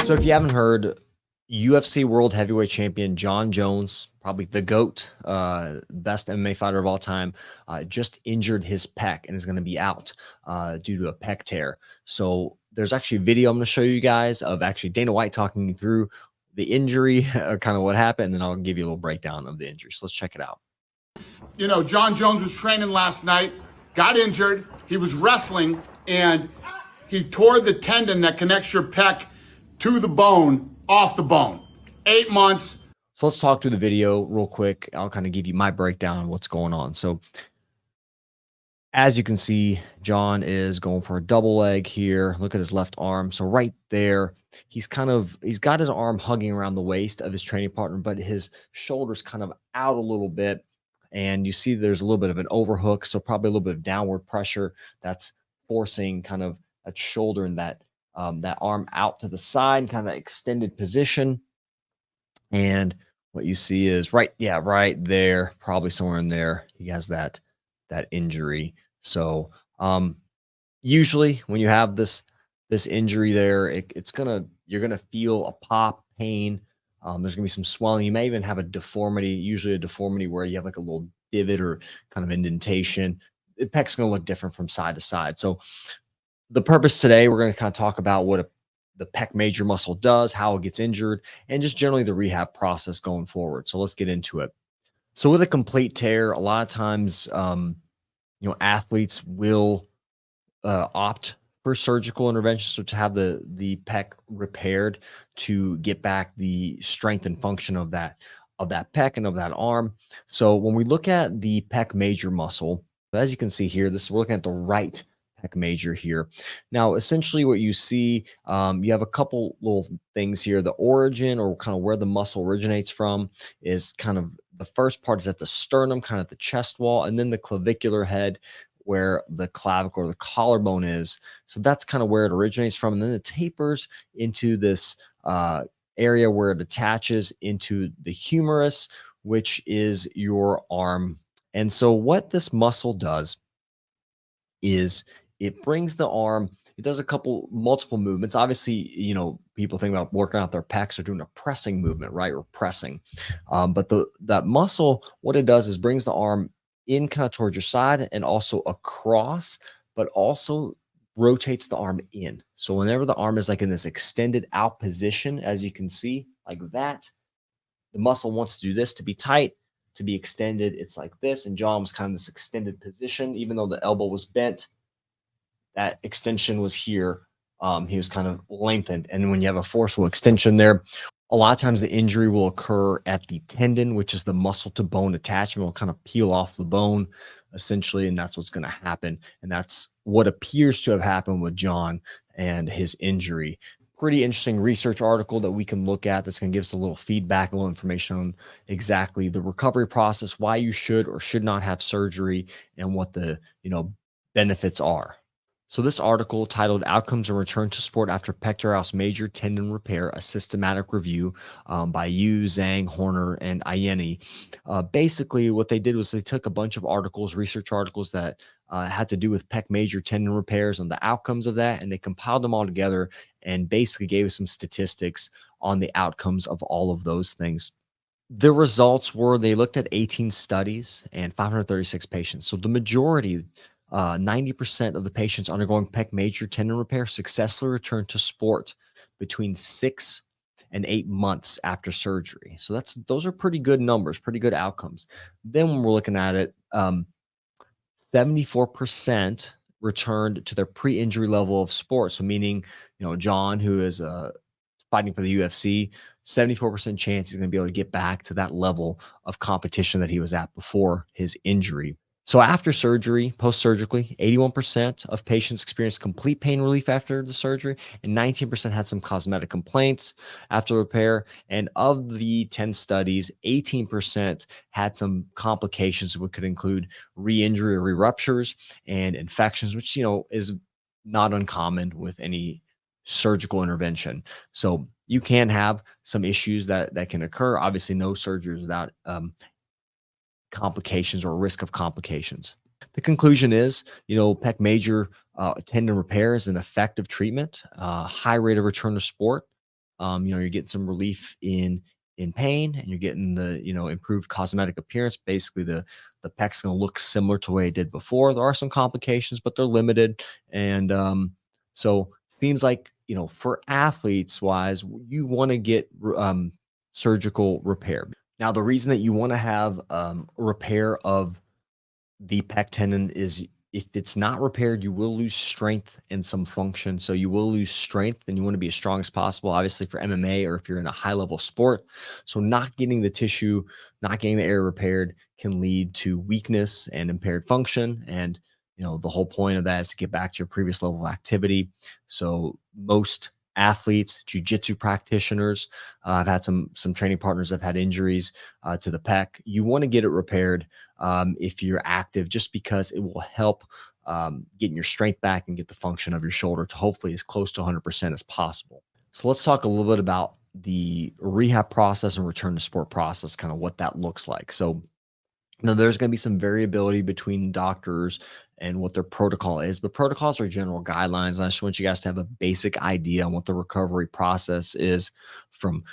So if you haven't heard, UFC World Heavyweight Champion Jon Jones, probably the GOAT, best MMA fighter of all time, just injured his pec and is going to be out due to a pec tear. So there's actually a video I'm going to show you guys of actually Dana White talking through the injury, kind of what happened, and then I'll give you a little breakdown of the injury. So let's check it out. You know, Jon Jones was training last night, got injured. He was wrestling, and he tore the tendon that connects your pec to the bone, off the bone. 8 months. So let's talk through the video real quick. I'll kind of give you my breakdown of what's going on. So as you can see, Jon is going for a double leg here. Look at his left arm. So right there, he's got his arm hugging around the waist of his training partner, but his shoulder's kind of out a little bit. And you see there's a little bit of an overhook. So probably a little bit of downward pressure that's forcing kind of that shoulder and that arm out to the side, kind of extended position. And what you see is right there, probably somewhere in there, he has that injury. So usually when you have this injury there, you're gonna feel a pop, pain. There's gonna be some swelling. You may even have a deformity, usually a deformity where you have like a little divot or kind of indentation. The pec's gonna look different from side to side. So the purpose today, we're gonna kind of talk about what the pec major muscle does, how it gets injured, and just generally the rehab process going forward. So let's get into it. So with a complete tear, a lot of times, athletes will opt for surgical intervention, so to have the pec repaired to get back the strength and function of that pec and of that arm. So when we look at the pec major muscle, as you can see here, we're looking at the right pec major here. Now, essentially what you see, you have a couple little things here. The origin, or kind of where the muscle originates from, is kind of the first part is at the sternum, kind of at the chest wall, and then the clavicular head where the clavicle or the collarbone is. So that's kind of where it originates from. And then it tapers into this area where it attaches into the humerus, which is your arm. And so what this muscle does is it brings the arm, it does multiple movements. Obviously, people think about working out their pecs or doing a pressing movement, right? Or pressing. But that muscle, what it does is brings the arm in kind of towards your side and also across, but also rotates the arm in. So whenever the arm is like in this extended out position, as you can see, like that, the muscle wants to do this to be tight, to be extended. It's like this. And Jon was kind of this extended position, even though the elbow was bent, that extension was here. He was kind of lengthened. And when you have a forceful extension there, a lot of times the injury will occur at the tendon, which is the muscle to bone attachment. Will kind of peel off the bone essentially, and that's what's going to happen. And that's what appears to have happened with Jon and his injury. Pretty interesting research article that we can look at that's going to give us a little feedback, a little information on exactly the recovery process, why you should or should not have surgery, and what the benefits are. So this article, titled Outcomes and Return to Sport After Pectoralis Major Tendon Repair, a Systematic Review, by Yu, Zhang, Horner, and Ayeni. Basically, what they did was they took a bunch of articles, research articles that had to do with pec major tendon repairs and the outcomes of that, and they compiled them all together and basically gave us some statistics on the outcomes of all of those things. The results were, they looked at 18 studies and 536 patients. So the majority, 90% of the patients undergoing pec major tendon repair successfully returned to sport between 6 and 8 months after surgery. So those are pretty good numbers, pretty good outcomes. Then when we're looking at it, 74% returned to their pre-injury level of sport. So meaning, Jon, who is fighting for the UFC, 74% chance he's going to be able to get back to that level of competition that he was at before his injury. So after surgery, post-surgically, 81% of patients experienced complete pain relief after the surgery, and 19% had some cosmetic complaints after repair. And of the 10 studies, 18% had some complications, which could include re-injury or re-ruptures and infections, which, is not uncommon with any surgical intervention. So you can have some issues that can occur. Obviously, no surgery without complications or risk of complications. The conclusion is, pec major tendon repair is an effective treatment, high rate of return to sport, You're getting some relief in pain, and you're getting the improved cosmetic appearance. Basically, the pec's going to look similar to the way it did before. There are some complications, but they're limited. And so seems like for athletes wise, you want to get surgical repair. Now, the reason that you want to have repair of the pec tendon is if it's not repaired, you will lose strength and some function. So you will lose strength, and you want to be as strong as possible, obviously for MMA or if you're in a high level sport. So not getting the tissue, not getting the area repaired can lead to weakness and impaired function. And the whole point of that is to get back to your previous level of activity. So most athletes, jiu-jitsu practitioners, I've had some training partners that have had injuries to the pec. You want to get it repaired if you're active, just because it will help getting your strength back and get the function of your shoulder to hopefully as close to 100% as possible. So let's talk a little bit about the rehab process and return to sport process, kind of what that looks like. So now there's going to be some variability between doctors and what their protocol is, but protocols are general guidelines. And I just want you guys to have a basic idea on what the recovery process is from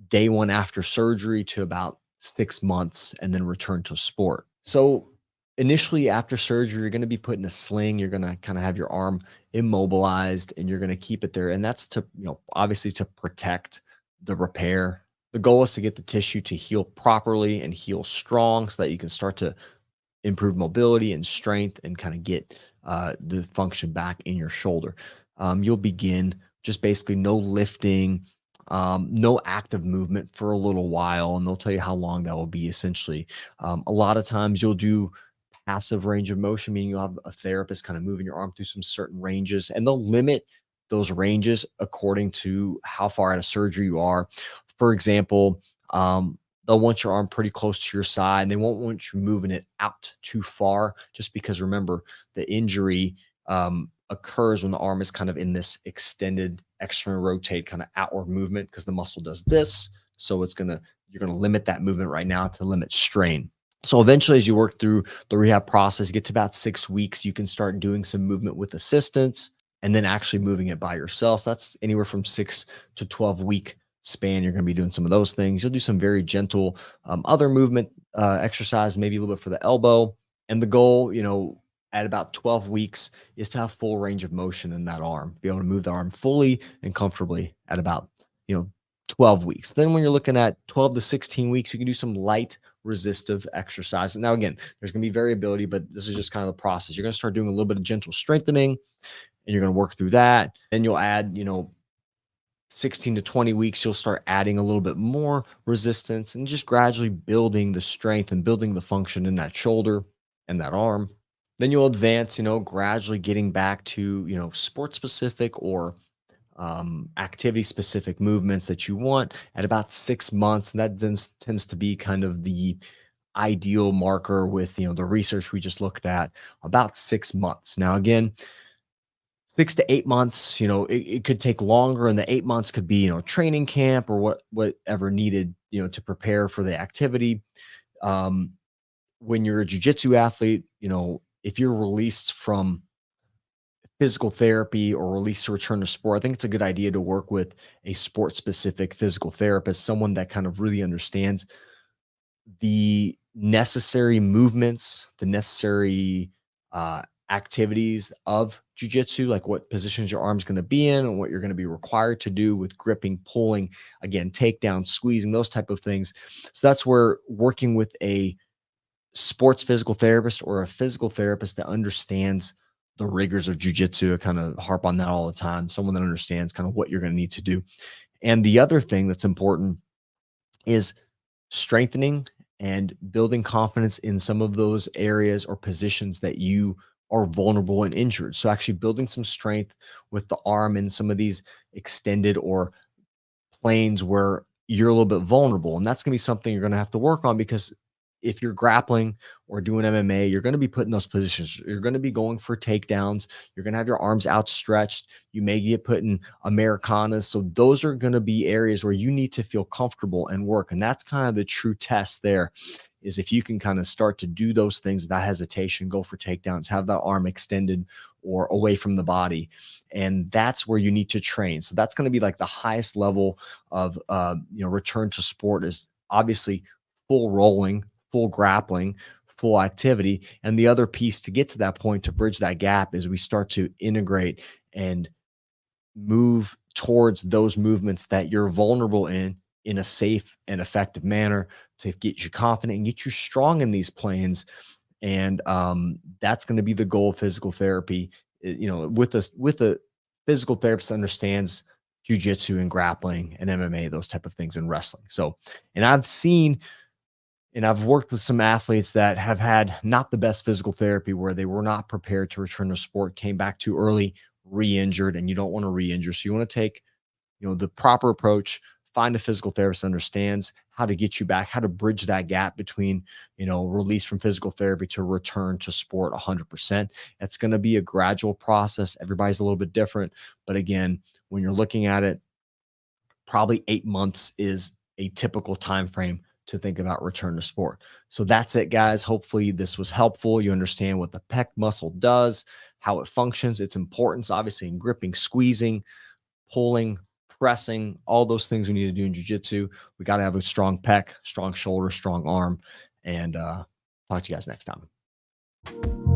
day one after surgery to about 6 months and then return to sport. So initially after surgery, you're going to be put in a sling. You're going to kind of have your arm immobilized and you're going to keep it there. And that's to, obviously to protect the repair. The goal is to get the tissue to heal properly and heal strong so that you can start to improve mobility and strength and kind of get the function back in your shoulder. You'll begin just basically no lifting, no active movement for a little while, and they'll tell you how long that will be essentially. A lot of times you'll do passive range of motion, meaning you'll have a therapist kind of moving your arm through some certain ranges, and they'll limit those ranges according to how far out of surgery you are. For example, they'll want your arm pretty close to your side, and they won't want you moving it out too far, just because remember, the injury occurs when the arm is kind of in this extended external rotate kind of outward movement, because the muscle does this. So you're gonna limit that movement right now to limit strain. So eventually, as you work through the rehab process, you get to about 6 weeks, you can start doing some movement with assistance and then actually moving it by yourself. So that's anywhere from 6 to 12 week span. You're going to be doing some of those things. You'll do some very gentle other movement exercise, maybe a little bit for the elbow. And the goal, at about 12 weeks is to have full range of motion in that arm, be able to move the arm fully and comfortably at about, 12 weeks. Then when you're looking at 12 to 16 weeks, you can do some light resistive exercise. Now, again, there's going to be variability, but this is just kind of the process. You're going to start doing a little bit of gentle strengthening, and you're going to work through that. Then you'll add, 16 to 20 weeks, you'll start adding a little bit more resistance and just gradually building the strength and building the function in that shoulder and that arm. Then you'll advance, gradually getting back to, sport specific or activity specific movements that you want at about 6 months. And that then tends to be kind of the ideal marker with, the research we just looked at, about 6 months. Now, again, 6 to 8 months, it could take longer, and the 8 months could be, training camp or whatever needed, to prepare for the activity. When you're a jiu-jitsu athlete, if you're released from physical therapy or released to return to sport, I think it's a good idea to work with a sport-specific physical therapist, someone that kind of really understands the necessary movements, the necessary activities of jiu-jitsu, like what positions your arm's going to be in and what you're going to be required to do with gripping, pulling, again, takedown, squeezing, those type of things. So that's where working with a sports physical therapist or a physical therapist that understands the rigors of jiu-jitsu, I kind of harp on that all the time, someone that understands kind of what you're going to need to do. And the other thing that's important is strengthening and building confidence in some of those areas or positions that you are vulnerable and injured. So actually building some strength with the arm in some of these extended or planes where you're a little bit vulnerable. And that's going to be something you're going to have to work on, because if you're grappling or doing MMA, you're going to be put in those positions. You're going to be going for takedowns. You're going to have your arms outstretched. You may get put in Americanas. So those are going to be areas where you need to feel comfortable and work. And that's kind of the true test there, is if you can kind of start to do those things without hesitation, go for takedowns, have that arm extended or away from the body. And that's where you need to train. So that's going to be like the highest level of, return to sport, is obviously full rolling, full grappling, full activity. And the other piece to get to that point, to bridge that gap, is we start to integrate and move towards those movements that you're vulnerable in a safe and effective manner, to get you confident and get you strong in these planes. And that's going to be the goal of physical therapy. With a physical therapist that understands jiu-jitsu and grappling and MMA, those type of things, and wrestling. So, and I've worked with some athletes that have had not the best physical therapy, where they were not prepared to return to sport, came back too early, re-injured, and you don't want to re-injure. So you want to take, the proper approach, find a physical therapist that understands how to get you back, how to bridge that gap between, release from physical therapy to return to sport 100%. It's going to be a gradual process. Everybody's a little bit different. But again, when you're looking at it, probably 8 months is a typical time frame to think about return to sport. So that's it, guys. Hopefully this was helpful. You understand what the pec muscle does, how it functions, its importance, obviously, in gripping, squeezing, pulling, pressing, all those things we need to do in jiu-jitsu. We got to have a strong pec, strong shoulder, strong arm. And talk to you guys next time.